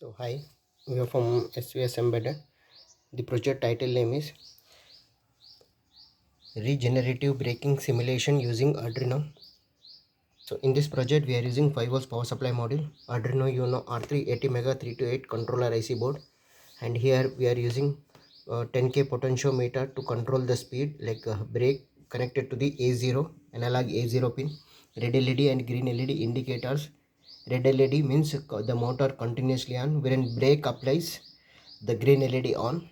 So hi, we are from svsembedded. The project title name is Regenerative Braking Simulation using Arduino. So in this project we are using 5 volts power supply module, Arduino Uno R3 80 mega 328 controller IC board, and here we are using 10k potentiometer to control the speed like brake connected to the A0 analog A0 pin, red LED and green LED indicators. Red LED means the motor continuously on, when brake applies the green LED on.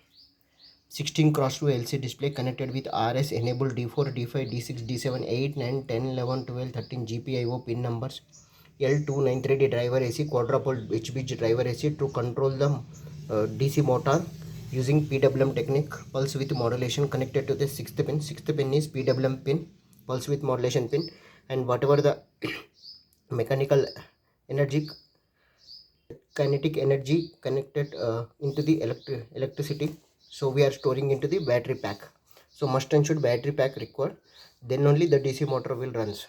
16 cross 2 LC display connected with RS enabled D4, D5, D6, D7, 8, 9, 10, 11, 12, 13 GPIO pin numbers. L293D driver AC quadrupole HBG driver AC to control the DC motor using PWM technique. Pulse width modulation connected to the 6th pin. 6th pin is PWM pin, pulse width modulation pin, and whatever the mechanical energy, kinetic energy connected into the electricity, so we are storing into the battery pack. So must and should battery pack required, then only the DC motor will runs.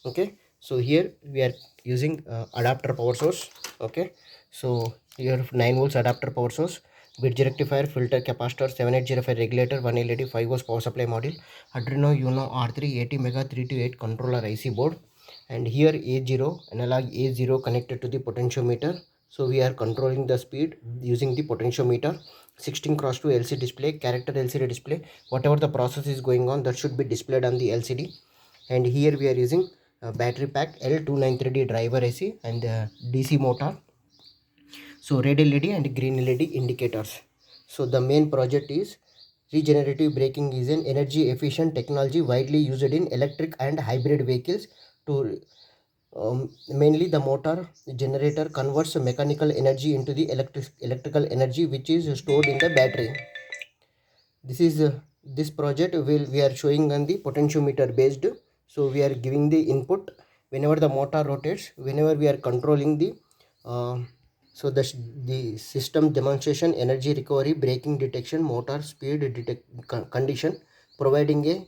Okay, so here we are using adapter power source. Okay, so here 9 volts adapter power source, bridge rectifier, filter, capacitor, 7805 regulator, 1 LED, 5 volts power supply module, Arduino Uno R3 80 mega 328 controller IC board, and here A0 analog A0 connected to the potentiometer. So we are controlling the speed using the potentiometer. 16 cross 2 LCD display, character LCD display, whatever the process is going on that should be displayed on the LCD. And here we are using battery pack, L293D driver AC and DC motor. So red LED and green LED indicators. So the main project is regenerative braking is an energy efficient technology widely used in electric and hybrid vehicles to mainly the motor generator converts mechanical energy into the electrical energy which is stored in the battery. This project we are showing on the potentiometer based. So we are giving the input whenever the motor rotates, whenever we are controlling the so the system demonstration energy recovery, braking detection, motor speed condition, providing a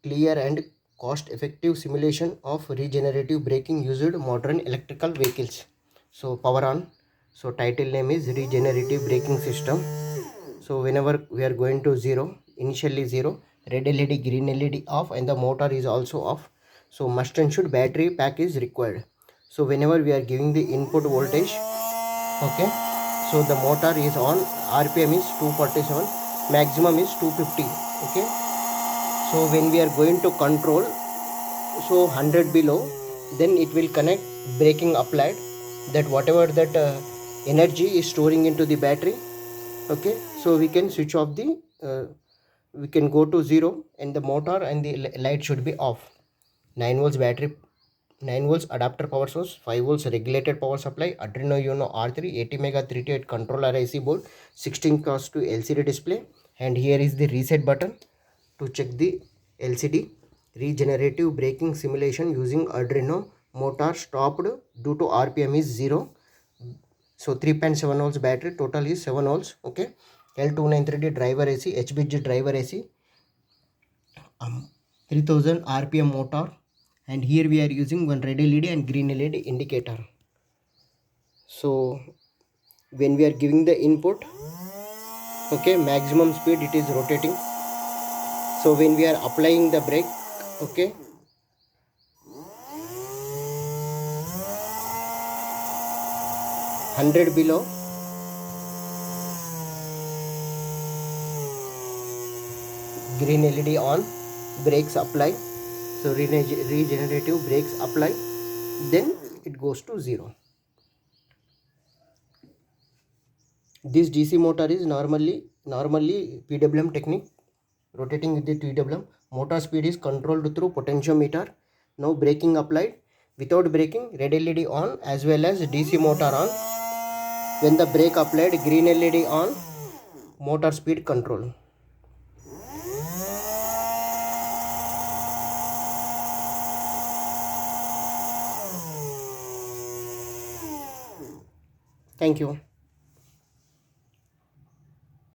clear and cost effective simulation of regenerative braking used modern electrical vehicles. So power on. So title name is regenerative braking system. So whenever we are going to 0, initially 0, red LED, green LED off, and the motor is also off. So must and should battery pack is required. So whenever we are giving the input voltage, okay, so the motor is on, RPM is 247, maximum is 250. Okay, so when we are going to control, so 100 below, then it will connect braking applied, that whatever that energy is storing into the battery. Okay, so we can switch off the we can go to 0 and the motor and the light should be off. 9 volts battery, 9 volts adapter power source, 5 volts regulated power supply, Arduino Uno R3 80 mega 328 controller IC board, 16 cross to LCD display, and here is the reset button to check the LCD. Regenerative braking simulation using Arduino, motor stopped due to RPM is 0. So 3.7 volts battery, total is 7 volts. Okay, L293D driver AC, HBG driver AC, 3000 RPM motor, and here we are using one red LED and green LED indicator. So when we are giving the input, okay, maximum speed it is rotating. So when we are applying the brake, okay, hundred below, green LED on, brakes apply. So regenerative brakes apply, then it goes to 0. This DC motor is normally PWM technique, rotating with the PWM. Motor speed is controlled through potentiometer. Now braking applied. Without braking, red LED on as well as DC motor on. When the brake applied, green LED on, motor speed control. Thank you.